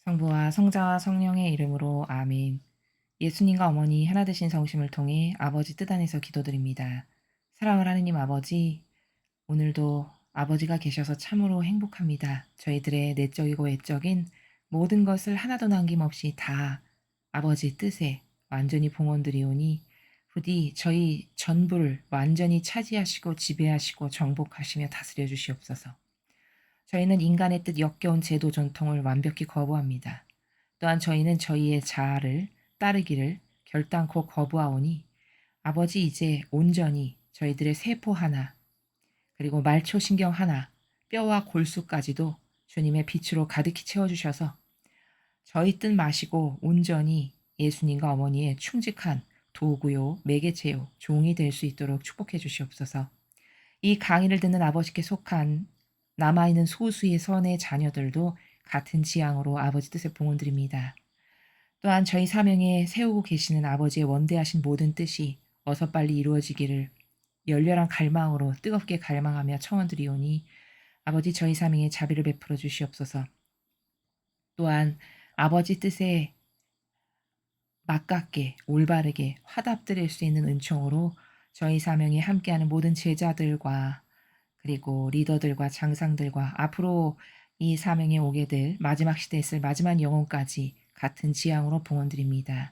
성부와 성자와 성령의 이름으로 아멘. 예수님과 어머니 하나 되신 성심을 통해 아버지 뜻 안에서 기도드립니다. 사랑을 하느님 아버지, 오늘도 아버지가 계셔서 참으로 행복합니다. 저희들의 내적이고 외적인 모든 것을 하나도 남김없이 다 아버지 뜻에 완전히 봉헌드리오니 부디 저희 전부를 완전히 차지하시고 지배하시고 정복하시며 다스려 주시옵소서. 저희는 인간의 뜻 역겨운 제도 전통을 완벽히 거부합니다. 또한 저희는 저희의 자아를 따르기를 결단코 거부하오니 아버지 이제 온전히 저희들의 세포 하나 그리고 말초신경 하나 뼈와 골수까지도 주님의 빛으로 가득히 채워주셔서 저희 뜻 마시고 온전히 예수님과 어머니의 충직한 도구요 매개체요 종이 될 수 있도록 축복해 주시옵소서. 이 강의를 듣는 아버지께 속한 남아있는 소수의 선의 자녀들도 같은 지향으로 아버지 뜻에 봉헌드립니다. 또한 저희 사명에 세우고 계시는 아버지의 원대하신 모든 뜻이 어서 빨리 이루어지기를 열렬한 갈망으로 뜨겁게 갈망하며 청원드리오니 아버지 저희 사명에 자비를 베풀어 주시옵소서. 또한 아버지 뜻에 맞깝게 올바르게 화답드릴 수 있는 은총으로 저희 사명에 함께하는 모든 제자들과 그리고 리더들과 장상들과 앞으로 이 사명에 오게 될 마지막 시대에 있을 마지막 영혼까지 같은 지향으로 봉헌드립니다.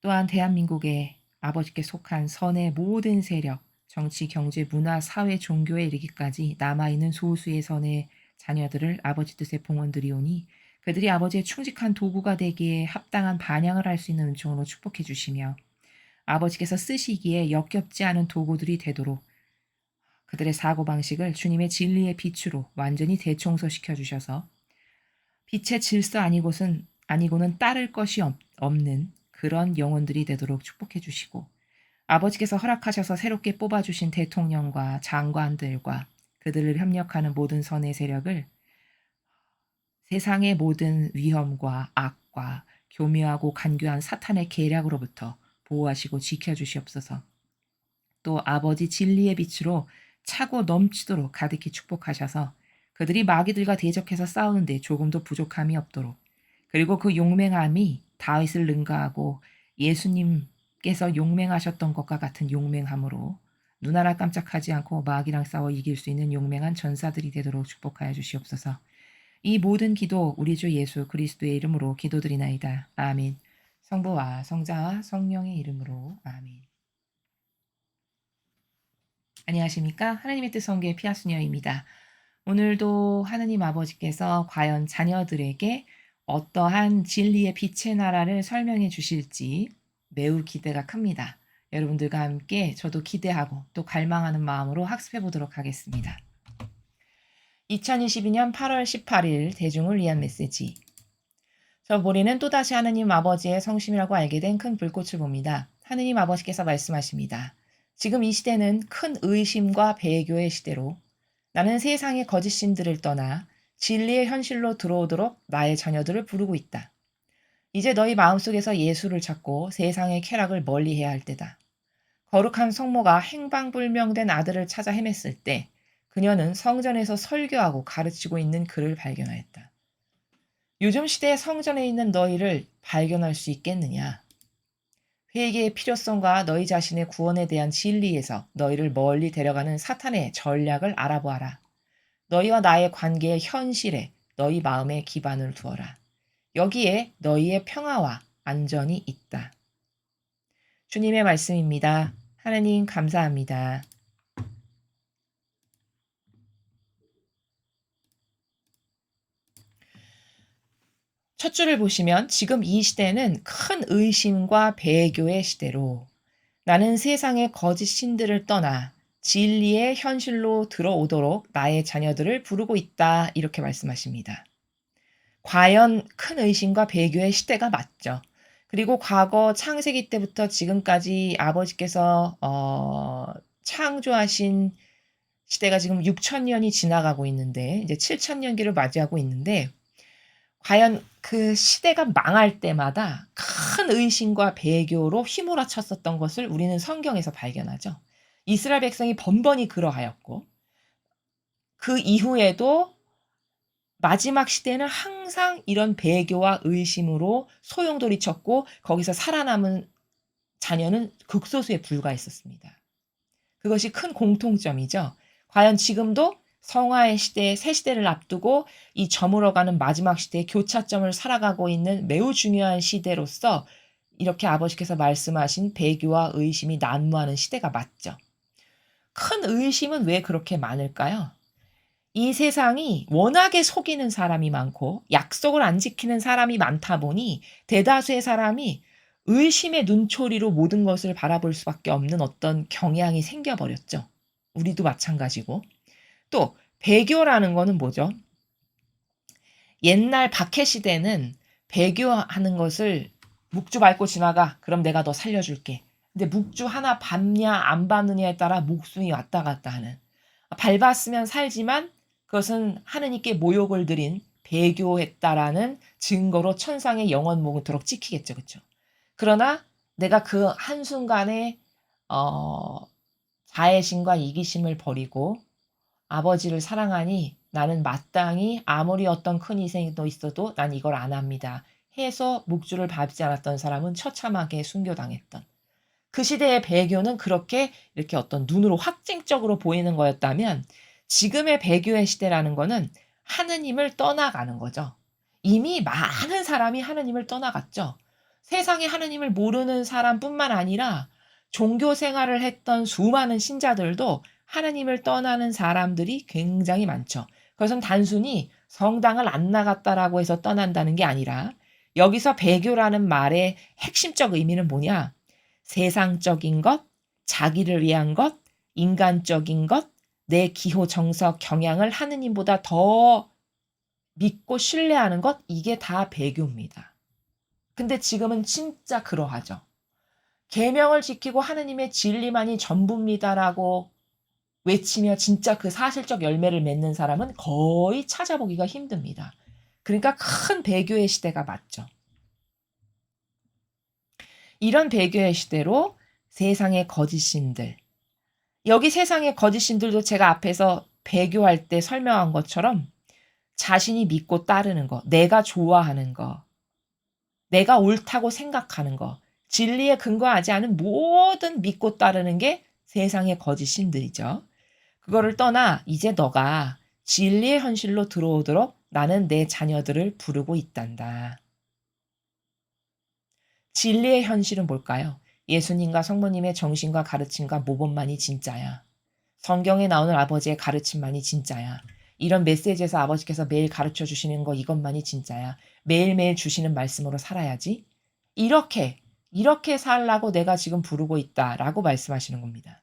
또한 대한민국의 아버지께 속한 선의 모든 세력, 정치, 경제, 문화, 사회, 종교에 이르기까지 남아있는 소수의 선의 자녀들을 아버지 뜻에 봉헌드리오니 그들이 아버지의 충직한 도구가 되기에 합당한 반향을 할 수 있는 은총으로 축복해 주시며 아버지께서 쓰시기에 역겹지 않은 도구들이 되도록 그들의 사고방식을 주님의 진리의 빛으로 완전히 대청소시켜 주셔서 빛의 질서 아니고는 따를 것이 없는 그런 영혼들이 되도록 축복해 주시고 아버지께서 허락하셔서 새롭게 뽑아주신 대통령과 장관들과 그들을 협력하는 모든 선의 세력을 세상의 모든 위험과 악과 교묘하고 간교한 사탄의 계략으로부터 보호하시고 지켜주시옵소서. 또 아버지 진리의 빛으로 차고 넘치도록 가득히 축복하셔서 그들이 마귀들과 대적해서 싸우는데 조금도 부족함이 없도록 그리고 그 용맹함이 다윗을 능가하고 예수님께서 용맹하셨던 것과 같은 용맹함으로 눈 하나 깜짝하지 않고 마귀랑 싸워 이길 수 있는 용맹한 전사들이 되도록 축복하여 주시옵소서. 이 모든 기도 우리 주 예수 그리스도의 이름으로 기도드리나이다. 아멘. 성부와 성자와 성령의 이름으로 아멘. 안녕하십니까? 하나님의 뜻 성교의 피아수녀입니다. 오늘도 하느님 아버지께서 과연 자녀들에게 어떠한 진리의 빛의 나라를 설명해 주실지 매우 기대가 큽니다. 여러분들과 함께 저도 기대하고 또 갈망하는 마음으로 학습해 보도록 하겠습니다. 2022년 8월 18일 대중을 위한 메시지. 저 모리는 또다시 하느님 아버지의 성심이라고 알게 된 큰 불꽃을 봅니다. 하느님 아버지께서 말씀하십니다. 지금 이 시대는 큰 의심과 배교의 시대로 나는 세상의 거짓 신들을 떠나 진리의 현실로 들어오도록 나의 자녀들을 부르고 있다. 이제 너희 마음속에서 예수를 찾고 세상의 쾌락을 멀리해야 할 때다. 거룩한 성모가 행방불명된 아들을 찾아 헤맸을 때 그녀는 성전에서 설교하고 가르치고 있는 그를 발견하였다. 요즘 시대의 성전에 있는 너희를 발견할 수 있겠느냐? 회개의 필요성과 너희 자신의 구원에 대한 진리에서 너희를 멀리 데려가는 사탄의 전략을 알아보아라. 너희와 나의 관계의 현실에 너희 마음의 기반을 두어라. 여기에 너희의 평화와 안전이 있다. 주님의 말씀입니다. 하나님 감사합니다. 첫 줄을 보시면 지금 이 시대는 큰 의심과 배교의 시대로 나는 세상의 거짓 신들을 떠나 진리의 현실로 들어오도록 나의 자녀들을 부르고 있다. 이렇게 말씀하십니다. 과연 큰 의심과 배교의 시대가 맞죠. 그리고 과거 창세기 때부터 지금까지 아버지께서 창조하신 시대가 지금 6,000년이 지나가고 있는데 이제 7,000년기를 맞이하고 있는데 과연 그 시대가 망할 때마다 큰 의심과 배교로 휘몰아쳤었던 것을 우리는 성경에서 발견하죠. 이스라엘 백성이 번번이 그러하였고 그 이후에도 마지막 시대는 항상 이런 배교와 의심으로 소용돌이쳤고 거기서 살아남은 자녀는 극소수에 불과했었습니다. 그것이 큰 공통점이죠. 과연 지금도 성화의 시대, 새 시대를 앞두고 이 저물어가는 마지막 시대의 교차점을 살아가고 있는 매우 중요한 시대로서 이렇게 아버지께서 말씀하신 배교와 의심이 난무하는 시대가 맞죠. 큰 의심은 왜 그렇게 많을까요? 이 세상이 워낙에 속이는 사람이 많고 약속을 안 지키는 사람이 많다 보니 대다수의 사람이 의심의 눈초리로 모든 것을 바라볼 수밖에 없는 어떤 경향이 생겨버렸죠. 우리도 마찬가지고. 또 배교라는 거는 뭐죠? 옛날 박해 시대는 배교하는 것을 묵주 밟고 지나가. 그럼 내가 너 살려줄게. 근데 묵주 하나 밟냐 안 밟느냐에 따라 목숨이 왔다 갔다 하는. 밟았으면 살지만 그것은 하느님께 모욕을 드린 배교했다라는 증거로 천상의 영원 몽토록 찍히겠죠. 그렇죠? 그러나 내가 그 한순간에 어 자애심과 이기심을 버리고 아버지를 사랑하니 나는 마땅히 아무리 어떤 큰 희생도 있어도 난 이걸 안 합니다. 해서 묵주를 밟지 않았던 사람은 처참하게 순교당했던. 그 시대의 배교는 그렇게 이렇게 어떤 눈으로 확증적으로 보이는 거였다면 지금의 배교의 시대라는 거는 하느님을 떠나가는 거죠. 이미 많은 사람이 하느님을 떠나갔죠. 세상에 하느님을 모르는 사람뿐만 아니라 종교 생활을 했던 수많은 신자들도 하느님을 떠나는 사람들이 굉장히 많죠. 그것은 단순히 성당을 안 나갔다라고 해서 떠난다는 게 아니라 여기서 배교라는 말의 핵심적 의미는 뭐냐? 세상적인 것, 자기를 위한 것, 인간적인 것, 내 기호, 정석, 경향을 하느님보다 더 믿고 신뢰하는 것, 이게 다 배교입니다. 근데 지금은 진짜 그러하죠. 계명을 지키고 하느님의 진리만이 전부입니다라고 외치며 진짜 그 사실적 열매를 맺는 사람은 거의 찾아보기가 힘듭니다. 그러니까 큰 배교의 시대가 맞죠. 이런 배교의 시대로 세상의 거짓신들, 여기 세상의 거짓신들도 제가 앞에서 배교할 때 설명한 것처럼 자신이 믿고 따르는 거, 내가 좋아하는 거, 내가 옳다고 생각하는 거, 진리에 근거하지 않은 모든 믿고 따르는 게 세상의 거짓신들이죠. 그거를 떠나 이제 너가 진리의 현실로 들어오도록 나는 내 자녀들을 부르고 있단다. 진리의 현실은 뭘까요? 예수님과 성모님의 정신과 가르침과 모범만이 진짜야. 성경에 나오는 아버지의 가르침만이 진짜야. 이런 메시지에서 아버지께서 매일 가르쳐 주시는 거 이것만이 진짜야. 매일매일 주시는 말씀으로 살아야지. 이렇게 살라고 내가 지금 부르고 있다라고 말씀하시는 겁니다.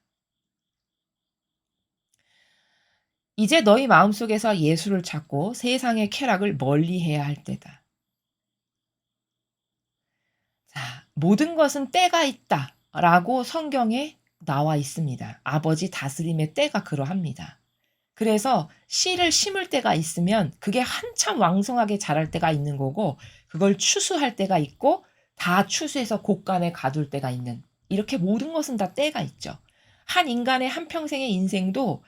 이제 너희 마음속에서 예수를 찾고 세상의 쾌락을 멀리해야 할 때다. 자, 모든 것은 때가 있다라고 성경에 나와 있습니다. 아버지 다스림의 때가 그러합니다. 그래서 씨를 심을 때가 있으면 그게 한참 왕성하게 자랄 때가 있는 거고 그걸 추수할 때가 있고 다 추수해서 곡간에 가둘 때가 있는 이렇게 모든 것은 다 때가 있죠. 한 인간의 한평생의 인생도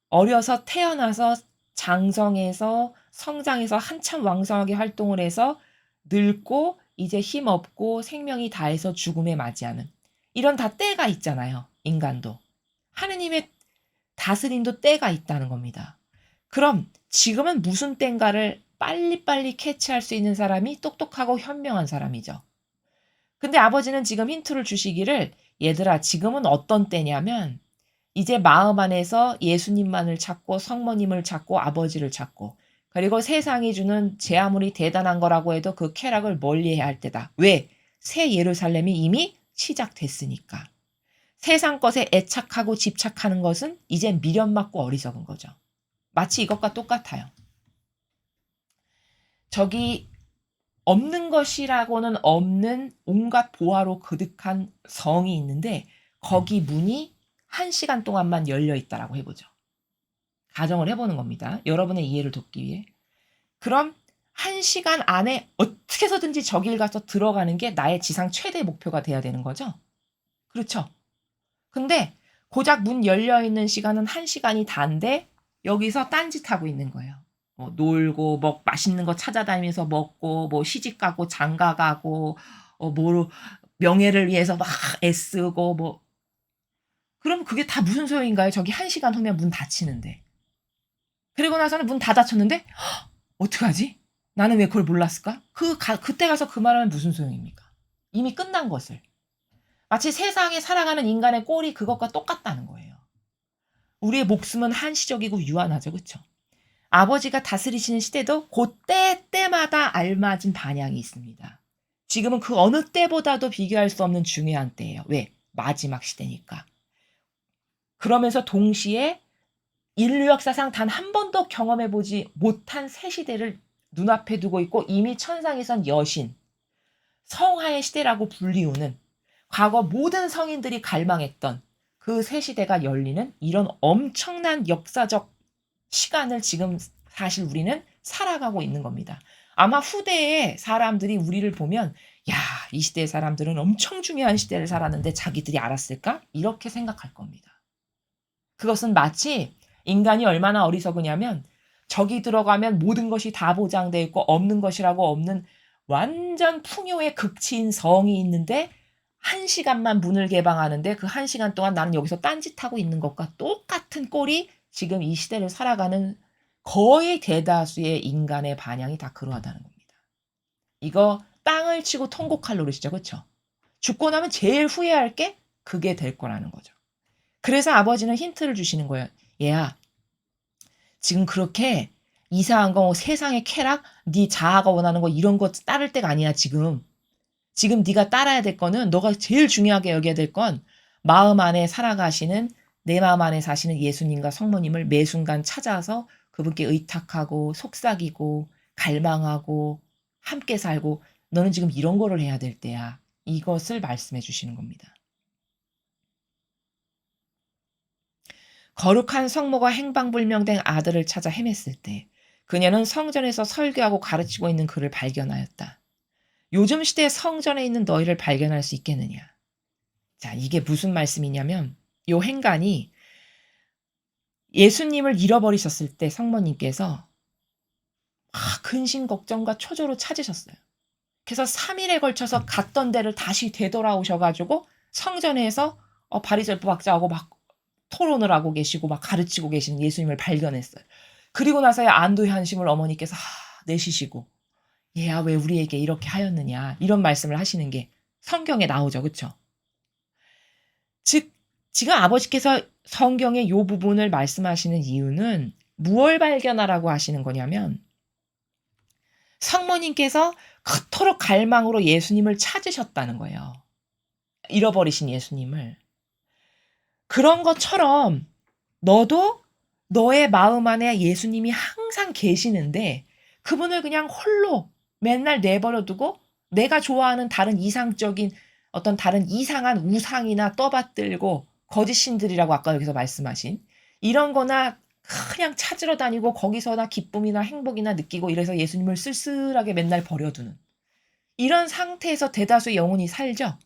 어려서 태어나서 장성해서 성장해서 한참 왕성하게 활동을 해서 늙고 이제 힘없고 생명이 다해서 죽음에 맞이하는 이런 다 때가 있잖아요. 인간도. 하느님의 다스림도 때가 있다는 겁니다. 그럼 지금은 무슨 때인가를 빨리빨리 캐치할 수 있는 사람이 똑똑하고 현명한 사람이죠. 근데 아버지는 지금 힌트를 주시기를 얘들아 지금은 어떤 때냐면 이제 마음 안에서 예수님만을 찾고 성모님을 찾고 아버지를 찾고 그리고 세상이 주는 제 아무리 대단한 거라고 해도 그 쾌락을 멀리해야 할 때다. 왜? 새 예루살렘이 이미 시작됐으니까. 세상 것에 애착하고 집착하는 것은 이제 미련 맞고 어리석은 거죠. 마치 이것과 똑같아요. 저기 없는 것이라고는 없는 온갖 보화로 그득한 성이 있는데 거기 문이 1시간 동안만 열려 있다라고 해보죠. 가정을 해보는 겁니다. 여러분의 이해를 돕기 위해. 그럼 1시간 안에 어떻게 해서든지 저길 가서 들어가는 게 나의 지상 최대 목표가 돼야 되는 거죠. 그렇죠. 근데 고작 문 열려있는 시간은 1시간이 다인데 여기서 딴짓하고 있는 거예요. 놀고 맛있는 거 찾아다니면서 먹고 시집가고 장가가고 뭐 명예를 위해서 막 애쓰고 그럼 그게 다 무슨 소용인가요? 저기 1시간 후면 문 닫히는데. 그리고 나서는 문 다 닫혔는데 어떡하지? 나는 왜 그걸 몰랐을까? 그때 가서 그 말하면 무슨 소용입니까? 이미 끝난 것을. 마치 세상에 살아가는 인간의 꼴이 그것과 똑같다는 거예요. 우리의 목숨은 한시적이고 유한하죠. 그쵸? 아버지가 다스리시는 시대도 그때 때마다 알맞은 반향이 있습니다. 지금은 그 어느 때보다도 비교할 수 없는 중요한 때예요. 왜? 마지막 시대니까. 그러면서 동시에 인류 역사상 단 한 번도 경험해보지 못한 새 시대를 눈앞에 두고 있고 이미 천상에선 여신, 성화의 시대라고 불리우는 과거 모든 성인들이 갈망했던 그 새 시대가 열리는 이런 엄청난 역사적 시간을 지금 사실 우리는 살아가고 있는 겁니다. 아마 후대의 사람들이 우리를 보면 야, 이 시대의 사람들은 엄청 중요한 시대를 살았는데 자기들이 알았을까? 이렇게 생각할 겁니다. 그것은 마치 인간이 얼마나 어리석으냐면 저기 들어가면 모든 것이 다 보장되어 있고 없는 것이라고 없는 완전 풍요의 극치인 성이 있는데 1시간만 문을 개방하는데 그 1시간 동안 나는 여기서 딴짓하고 있는 것과 똑같은 꼴이 지금 이 시대를 살아가는 거의 대다수의 인간의 반향이 다 그러하다는 겁니다. 이거 땅을 치고 통곡할 노릇이죠. 그렇죠? 죽고 나면 제일 후회할 게 그게 될 거라는 거죠. 그래서 아버지는 힌트를 주시는 거예요. 얘야, 지금 그렇게 이상한 거 세상의 쾌락, 네 자아가 원하는 거 이런 거 따를 때가 아니야 지금. 지금 네가 따라야 될 거는 너가 제일 중요하게 여겨야 될 건 마음 안에 살아가시는 내 마음 안에 사시는 예수님과 성모님을 매 순간 찾아서 그분께 의탁하고 속삭이고 갈망하고 함께 살고 너는 지금 이런 거를 해야 될 때야. 이것을 말씀해 주시는 겁니다. 거룩한 성모가 행방불명된 아들을 찾아 헤맸을 때 그녀는 성전에서 설교하고 가르치고 있는 그를 발견하였다. 요즘 시대 성전에 있는 너희를 발견할 수 있겠느냐. 자, 이게 무슨 말씀이냐면 요 행간이 예수님을 잃어버리셨을 때 성모님께서 근심 걱정과 초조로 찾으셨어요. 그래서 3일에 걸쳐서 갔던 데를 다시 되돌아오셔가지고 성전에서 바리새파 박자하고 막 토론을 하고 계시고 막 가르치고 계신 예수님을 발견했어요. 그리고 나서야 안도의 한심을 어머니께서 내쉬시고 얘야 왜 우리에게 이렇게 하였느냐 이런 말씀을 하시는 게 성경에 나오죠. 그렇죠? 즉 지금 아버지께서 성경의 이 부분을 말씀하시는 이유는 무엇을 발견하라고 하시는 거냐면 성모님께서 그토록 갈망으로 예수님을 찾으셨다는 거예요. 잃어버리신 예수님을. 그런 것처럼 너도 너의 마음 안에 예수님이 항상 계시는데 그분을 그냥 홀로 맨날 내버려 두고 내가 좋아하는 다른 이상적인 어떤 다른 이상한 우상이나 떠받들고 거짓신들이라고 아까 여기서 말씀하신 이런 거나 그냥 찾으러 다니고 거기서나 기쁨이나 행복이나 느끼고 이래서 예수님을 쓸쓸하게 맨날 버려두는 이런 상태에서 대다수의 영혼이 살죠.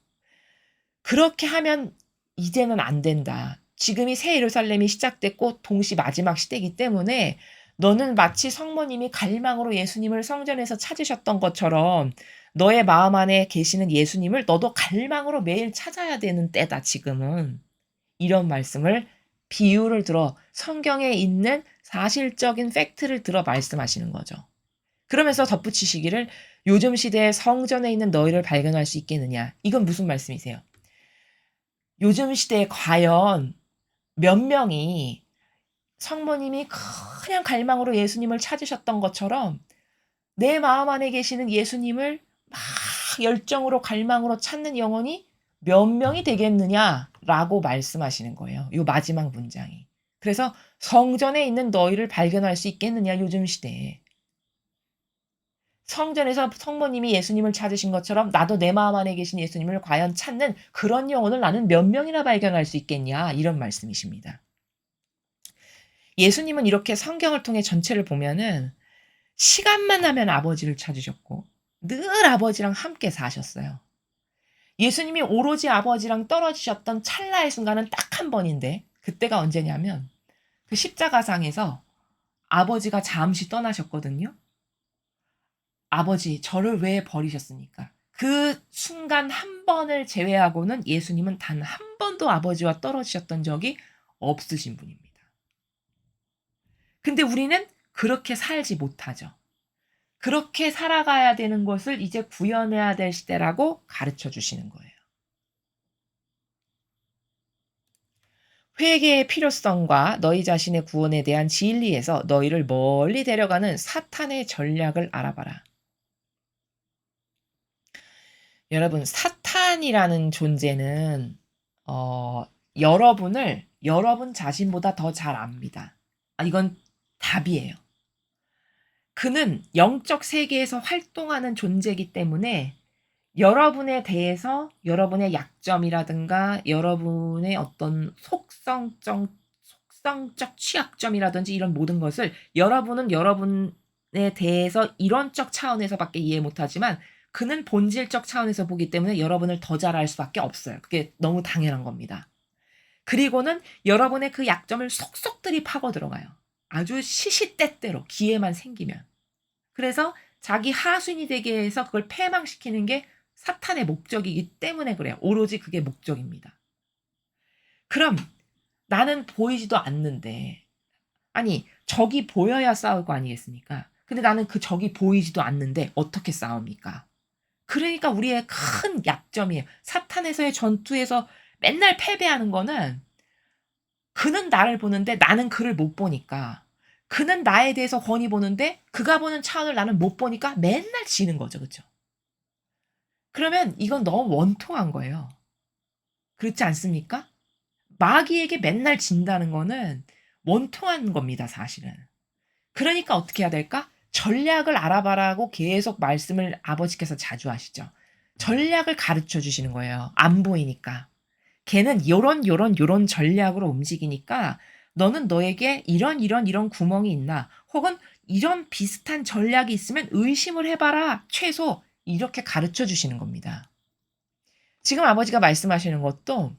그렇게 하면 이제는 안 된다. 지금이 새 예루살렘이 시작됐고 동시 마지막 시대이기 때문에 너는 마치 성모님이 갈망으로 예수님을 성전에서 찾으셨던 것처럼 너의 마음 안에 계시는 예수님을 너도 갈망으로 매일 찾아야 되는 때다 지금은. 이런 말씀을 비유를 들어 성경에 있는 사실적인 팩트를 들어 말씀하시는 거죠. 그러면서 덧붙이시기를 요즘 시대에 성전에 있는 너희를 발견할 수 있겠느냐. 이건 무슨 말씀이세요? 요즘 시대에 과연 몇 명이 성모님이 그냥 갈망으로 예수님을 찾으셨던 것처럼 내 마음 안에 계시는 예수님을 막 열정으로 갈망으로 찾는 영혼이 몇 명이 되겠느냐라고 말씀하시는 거예요. 이 마지막 문장이. 그래서 성전에 있는 너희를 발견할 수 있겠느냐 요즘 시대에. 성전에서 성모님이 예수님을 찾으신 것처럼 나도 내 마음 안에 계신 예수님을 과연 찾는 그런 영혼을 나는 몇 명이나 발견할 수 있겠냐 이런 말씀이십니다. 예수님은 이렇게 성경을 통해 전체를 보면은 시간만 나면 아버지를 찾으셨고 늘 아버지랑 함께 사셨어요. 예수님이 오로지 아버지랑 떨어지셨던 찰나의 순간은 딱 한 번인데 그때가 언제냐면 그 십자가상에서 아버지가 잠시 떠나셨거든요. 아버지, 저를 왜 버리셨습니까? 그 순간 한 번을 제외하고는 예수님은 단 한 번도 아버지와 떨어지셨던 적이 없으신 분입니다. 근데 우리는 그렇게 살지 못하죠. 그렇게 살아가야 되는 것을 이제 구현해야 될 시대라고 가르쳐 주시는 거예요. 회개의 필요성과 너희 자신의 구원에 대한 진리에서 너희를 멀리 데려가는 사탄의 전략을 알아봐라. 여러분, 사탄이라는 존재는 여러분을 여러분 자신보다 더 잘 압니다. 이건 답이에요. 그는 영적 세계에서 활동하는 존재이기 때문에 여러분에 대해서 여러분의 약점이라든가 여러분의 어떤 속성적 취약점이라든지 이런 모든 것을 여러분은 여러분에 대해서 이론적 차원에서밖에 이해 못하지만 그는 본질적 차원에서 보기 때문에 여러분을 더 잘 알 수밖에 없어요. 그게 너무 당연한 겁니다. 그리고는 여러분의 그 약점을 속속들이 파고 들어가요. 아주 시시때때로 기회만 생기면. 그래서 자기 하수인이 되게 해서 그걸 패망시키는 게 사탄의 목적이기 때문에 그래요. 오로지 그게 목적입니다. 그럼 나는 보이지도 않는데 아니 적이 보여야 싸울 거 아니겠습니까? 근데 나는 그 적이 보이지도 않는데 어떻게 싸웁니까? 그러니까 우리의 큰 약점이에요. 사탄에서의 전투에서 맨날 패배하는 거는 그는 나를 보는데 나는 그를 못 보니까 그는 나에 대해서 훤히 보는데 그가 보는 차원을 나는 못 보니까 맨날 지는 거죠. 그렇죠? 그러면 이건 너무 원통한 거예요. 그렇지 않습니까? 마귀에게 맨날 진다는 거는 원통한 겁니다, 사실은. 그러니까 어떻게 해야 될까? 전략을 알아봐라고 계속 말씀을 아버지께서 자주 하시죠. 전략을 가르쳐 주시는 거예요. 안 보이니까. 걔는 요런 전략으로 움직이니까 너는 너에게 이런 구멍이 있나 혹은 이런 비슷한 전략이 있으면 의심을 해봐라. 최소 이렇게 가르쳐 주시는 겁니다. 지금 아버지가 말씀하시는 것도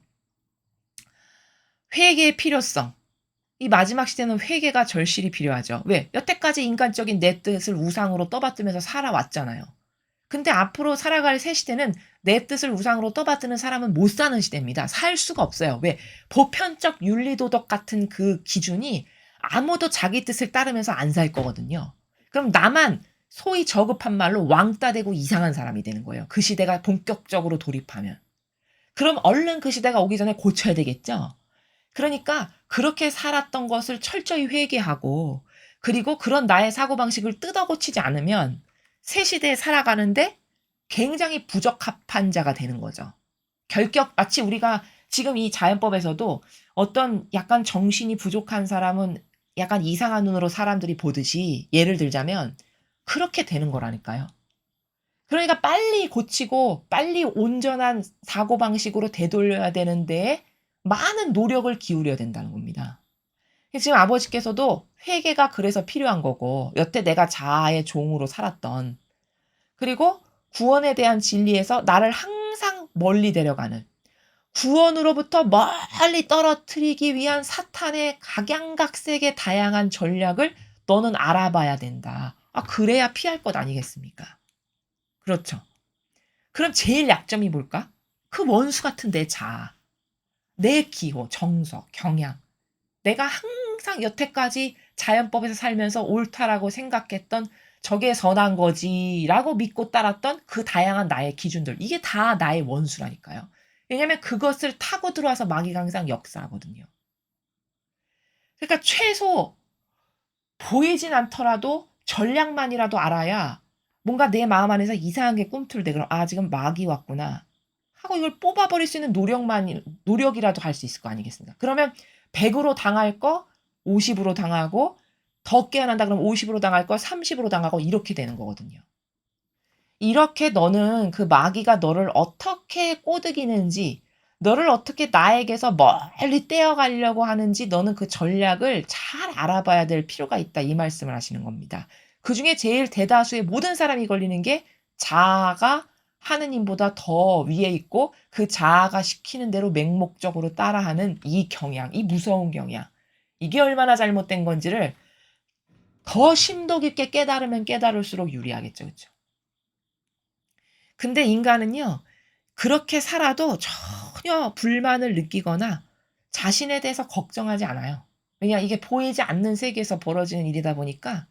회개의 필요성. 이 마지막 시대는 회개가 절실히 필요하죠. 왜? 여태까지 인간적인 내 뜻을 우상으로 떠받들면서 살아왔잖아요. 근데 앞으로 살아갈 새 시대는 내 뜻을 우상으로 떠받드는 사람은 못 사는 시대입니다. 살 수가 없어요. 왜? 보편적 윤리도덕 같은 그 기준이 아무도 자기 뜻을 따르면서 안 살 거거든요. 그럼 나만 소위 저급한 말로 왕따 되고 이상한 사람이 되는 거예요. 그 시대가 본격적으로 돌입하면. 그럼 얼른 그 시대가 오기 전에 고쳐야 되겠죠? 그러니까 그렇게 살았던 것을 철저히 회개하고 그리고 그런 나의 사고방식을 뜯어고치지 않으면 새 시대에 살아가는데 굉장히 부적합한 자가 되는 거죠. 마치 우리가 지금 이 자연법에서도 어떤 약간 정신이 부족한 사람은 약간 이상한 눈으로 사람들이 보듯이 예를 들자면 그렇게 되는 거라니까요. 그러니까 빨리 고치고 빨리 온전한 사고방식으로 되돌려야 되는데 많은 노력을 기울여야 된다는 겁니다. 지금 아버지께서도 회개가 그래서 필요한 거고 여태 내가 자아의 종으로 살았던 그리고 구원에 대한 진리에서 나를 항상 멀리 데려가는 구원으로부터 멀리 떨어뜨리기 위한 사탄의 각양각색의 다양한 전략을 너는 알아봐야 된다. 그래야 피할 것 아니겠습니까? 그렇죠. 그럼 제일 약점이 뭘까? 그 원수 같은 내 자아, 내 기호, 정서, 경향. 내가 항상 여태까지 자연법에서 살면서 옳다라고 생각했던 저게 선한 거지라고 믿고 따랐던 그 다양한 나의 기준들. 이게 다 나의 원수라니까요. 왜냐면 그것을 타고 들어와서 마귀가 항상 역사하거든요. 그러니까 최소 보이진 않더라도 전략만이라도 알아야 뭔가 내 마음 안에서 이상한 게 꿈틀대. 그럼 지금 마귀 왔구나. 하고 이걸 뽑아버릴 수 있는 노력이라도 할 수 있을 거 아니겠습니까? 그러면 100으로 당할 거 50으로 당하고 더 깨어난다 그러면 50으로 당할 거 30으로 당하고 이렇게 되는 거거든요. 이렇게 너는 그 마귀가 너를 어떻게 꼬드기는지 너를 어떻게 나에게서 멀리 떼어가려고 하는지 너는 그 전략을 잘 알아봐야 될 필요가 있다 이 말씀을 하시는 겁니다. 그중에 제일 대다수의 모든 사람이 걸리는 게 자아가 하느님보다 더 위에 있고 그 자아가 시키는 대로 맹목적으로 따라하는 이 경향, 이 무서운 경향. 이게 얼마나 잘못된 건지를 더 심도 깊게 깨달으면 깨달을수록 유리하겠죠. 그쵸? 근데 인간은요. 그렇게 살아도 전혀 불만을 느끼거나 자신에 대해서 걱정하지 않아요. 왜냐 이게 보이지 않는 세계에서 벌어지는 일이다 보니까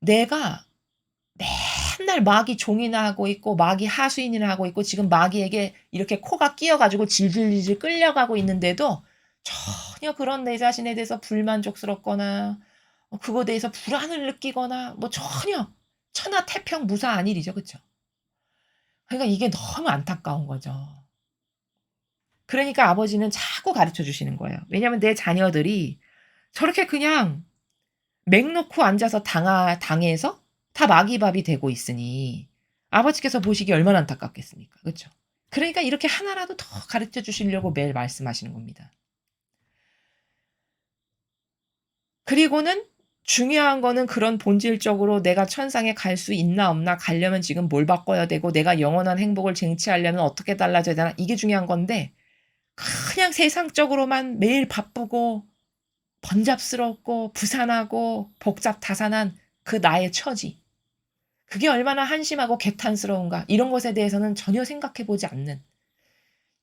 내가 맨날 마귀 종이나 하고 있고 마귀 하수인이나 하고 있고 지금 마귀에게 이렇게 코가 끼어 가지고 질질질질 끌려가고 있는데도 전혀 그런 내 자신에 대해서 불만족스럽거나 그거에 대해서 불안을 느끼거나 뭐 전혀 천하태평무사한 일이죠. 그쵸? 그러니까 이게 너무 안타까운 거죠. 그러니까 아버지는 자꾸 가르쳐 주시는 거예요. 왜냐하면 내 자녀들이 저렇게 그냥 맹 놓고 앉아서 당해서 다 마귀밥이 되고 있으니 아버지께서 보시기에 얼마나 안타깝겠습니까? 그쵸? 그러니까 이렇게 하나라도 더 가르쳐 주시려고 매일 말씀하시는 겁니다. 그리고는 중요한 거는 그런 본질적으로 내가 천상에 갈 수 있나 없나 가려면 지금 뭘 바꿔야 되고 내가 영원한 행복을 쟁취하려면 어떻게 달라져야 되나 이게 중요한 건데 그냥 세상적으로만 매일 바쁘고 번잡스럽고 부산하고 복잡다산한 그 나의 처지. 그게 얼마나 한심하고 개탄스러운가 이런 것에 대해서는 전혀 생각해 보지 않는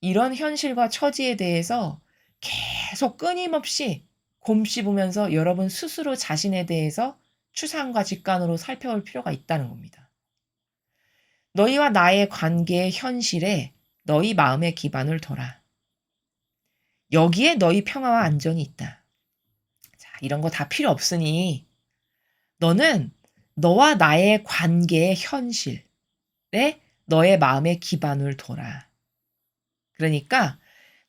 이런 현실과 처지에 대해서 계속 끊임없이 곰씹으면서 여러분 스스로 자신에 대해서 추상과 직관으로 살펴볼 필요가 있다는 겁니다. 너희와 나의 관계의 현실에 너희 마음의 기반을 둬라. 여기에 너희 평화와 안전이 있다. 자, 이런 거 다 필요 없으니 너는 너와 나의 관계의 현실에 너의 마음의 기반을 둬라. 그러니까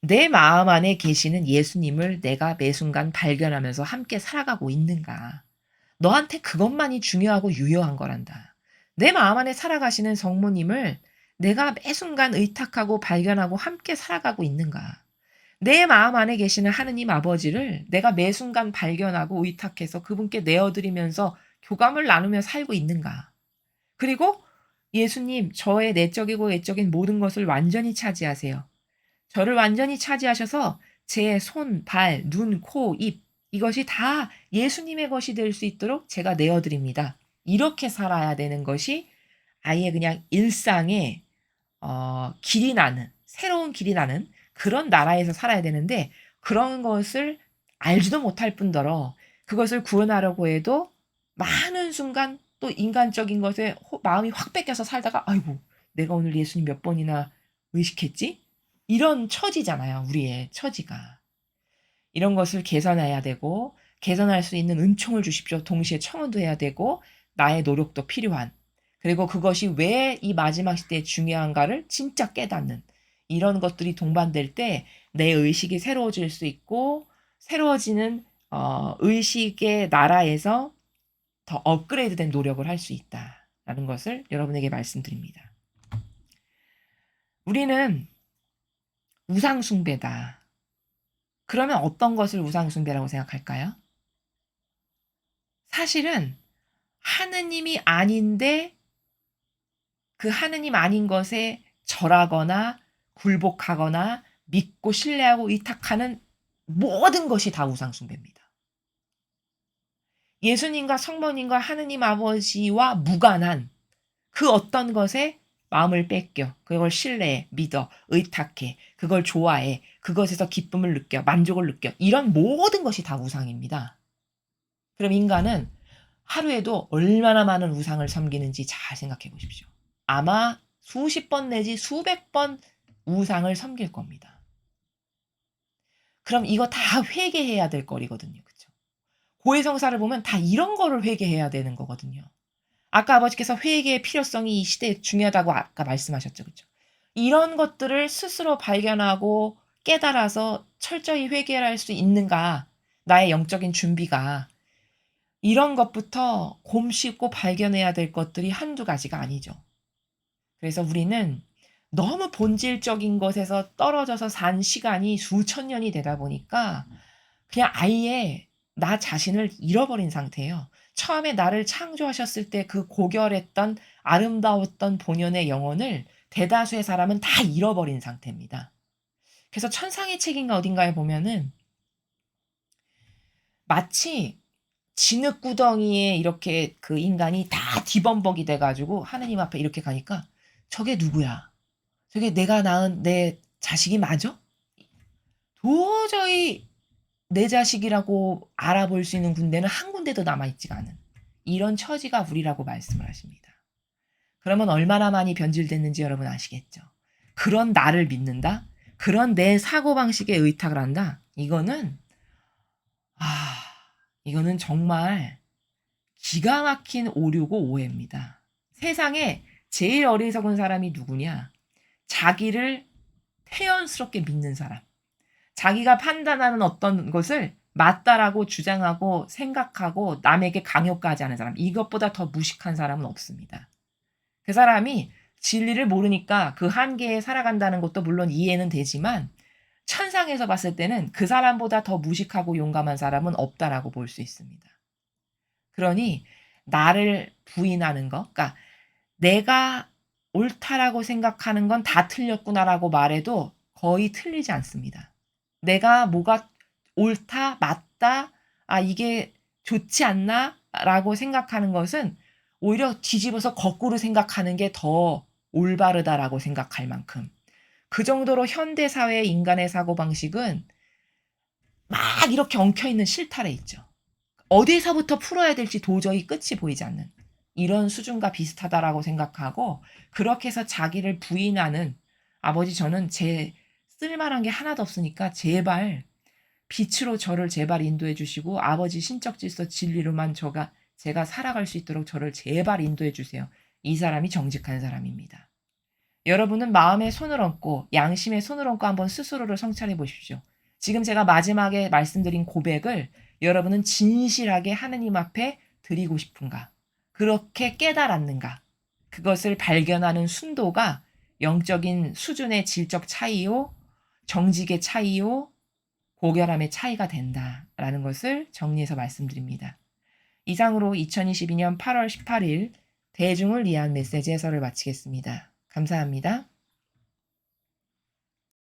내 마음 안에 계시는 예수님을 내가 매 순간 발견하면서 함께 살아가고 있는가. 너한테 그것만이 중요하고 유효한 거란다. 내 마음 안에 살아가시는 성모님을 내가 매 순간 의탁하고 발견하고 함께 살아가고 있는가. 내 마음 안에 계시는 하느님 아버지를 내가 매 순간 발견하고 의탁해서 그분께 내어드리면서 교감을 나누며 살고 있는가. 그리고 예수님, 저의 내적이고 외적인 모든 것을 완전히 차지하세요. 저를 완전히 차지하셔서 제 손, 발, 눈, 코, 입 이것이 다 예수님의 것이 될 수 있도록 제가 내어드립니다. 이렇게 살아야 되는 것이 아예 그냥 일상의 길이 나는 새로운 길이 나는 그런 나라에서 살아야 되는데 그런 것을 알지도 못할 뿐더러 그것을 구원하려고 해도 많은 순간 또 인간적인 것에 마음이 확 뺏겨서 살다가 아이고 내가 오늘 예수님 몇 번이나 의식했지? 이런 처지잖아요. 우리의 처지가. 이런 것을 개선해야 되고 개선할 수 있는 은총을 주십시오. 동시에 청원도 해야 되고 나의 노력도 필요한 그리고 그것이 왜 이 마지막 시대에 중요한가를 진짜 깨닫는 이런 것들이 동반될 때 내 의식이 새로워질 수 있고 새로워지는 의식의 나라에서 더 업그레이드된 노력을 할 수 있다라는 것을 여러분에게 말씀드립니다. 우리는 우상숭배다. 그러면 어떤 것을 우상숭배라고 생각할까요? 사실은 하느님이 아닌데 그 하느님 아닌 것에 절하거나 굴복하거나 믿고 신뢰하고 의탁하는 모든 것이 다 우상숭배입니다. 예수님과 성모님과 하느님 아버지와 무관한 그 어떤 것에 마음을 뺏겨 그걸 신뢰해 믿어 의탁해 그걸 좋아해 그것에서 기쁨을 느껴 만족을 느껴 이런 모든 것이 다 우상입니다. 그럼 인간은 하루에도 얼마나 많은 우상을 섬기는지 잘 생각해 보십시오. 아마 수십 번 내지 수백 번 우상을 섬길 겁니다. 그럼 이거 다 회개해야 될 거리거든요. 그쵸? 고해성사를 보면 다 이런 거를 회개해야 되는 거거든요. 아까 아버지께서 회개의 필요성이 이 시대에 중요하다고 아까 말씀하셨죠. 그쵸? 이런 것들을 스스로 발견하고 깨달아서 철저히 회개할 수 있는가? 나의 영적인 준비가 이런 것부터 곰씹고 발견해야 될 것들이 한두 가지가 아니죠. 그래서 우리는 너무 본질적인 것에서 떨어져서 산 시간이 수천 년이 되다 보니까 그냥 아예 나 자신을 잃어버린 상태예요. 처음에 나를 창조하셨을 때 그 고결했던 아름다웠던 본연의 영혼을 대다수의 사람은 다 잃어버린 상태입니다. 그래서 천상의 책인가 어딘가에 보면은 마치 진흙구덩이에 이렇게 그 인간이 다 뒤범벅이 돼가지고 하느님 앞에 이렇게 가니까 저게 누구야? 저게 내가 낳은 내 자식이 맞아? 도저히 내 자식이라고 알아볼 수 있는 군대는 한 군데도 남아있지가 않은 이런 처지가 우리라고 말씀을 하십니다. 그러면 얼마나 많이 변질됐는지 여러분 아시겠죠? 그런 나를 믿는다? 그런 내 사고방식에 의탁을 한다? 이거는 정말 기가 막힌 오류고 오해입니다. 세상에 제일 어리석은 사람이 누구냐? 자기를 태연스럽게 믿는 사람. 자기가 판단하는 어떤 것을 맞다라고 주장하고 생각하고 남에게 강요까지 하는 사람. 이것보다 더 무식한 사람은 없습니다. 그 사람이 진리를 모르니까 그 한계에 살아간다는 것도 물론 이해는 되지만 천상에서 봤을 때는 그 사람보다 더 무식하고 용감한 사람은 없다라고 볼 수 있습니다. 그러니 나를 부인하는 것, 그러니까 내가 옳다라고 생각하는 건 다 틀렸구나라고 말해도 거의 틀리지 않습니다. 내가 뭐가 옳다, 맞다, 이게 좋지 않나? 라고 생각하는 것은 오히려 뒤집어서 거꾸로 생각하는 게 더 올바르다라고 생각할 만큼 그 정도로 현대사회의 인간의 사고방식은 막 이렇게 엉켜있는 실타래 있죠. 어디서부터 풀어야 될지 도저히 끝이 보이지 않는 이런 수준과 비슷하다라고 생각하고 그렇게 해서 자기를 부인하는 아버지 저는 제 쓸만한 게 하나도 없으니까 제발 빛으로 저를 제발 인도해 주시고 아버지 신적 질서 진리로만 제가 살아갈 수 있도록 저를 제발 인도해 주세요. 이 사람이 정직한 사람입니다. 여러분은 마음에 손을 얹고 양심에 손을 얹고 한번 스스로를 성찰해 보십시오. 지금 제가 마지막에 말씀드린 고백을 여러분은 진실하게 하느님 앞에 드리고 싶은가? 그렇게 깨달았는가? 그것을 발견하는 순도가 영적인 수준의 질적 차이요, 정직의 차이요, 고결함의 차이가 된다라는 것을 정리해서 말씀드립니다. 이상으로 2022년 8월 18일 대중을 위한 메시지 해설을 마치겠습니다. 감사합니다.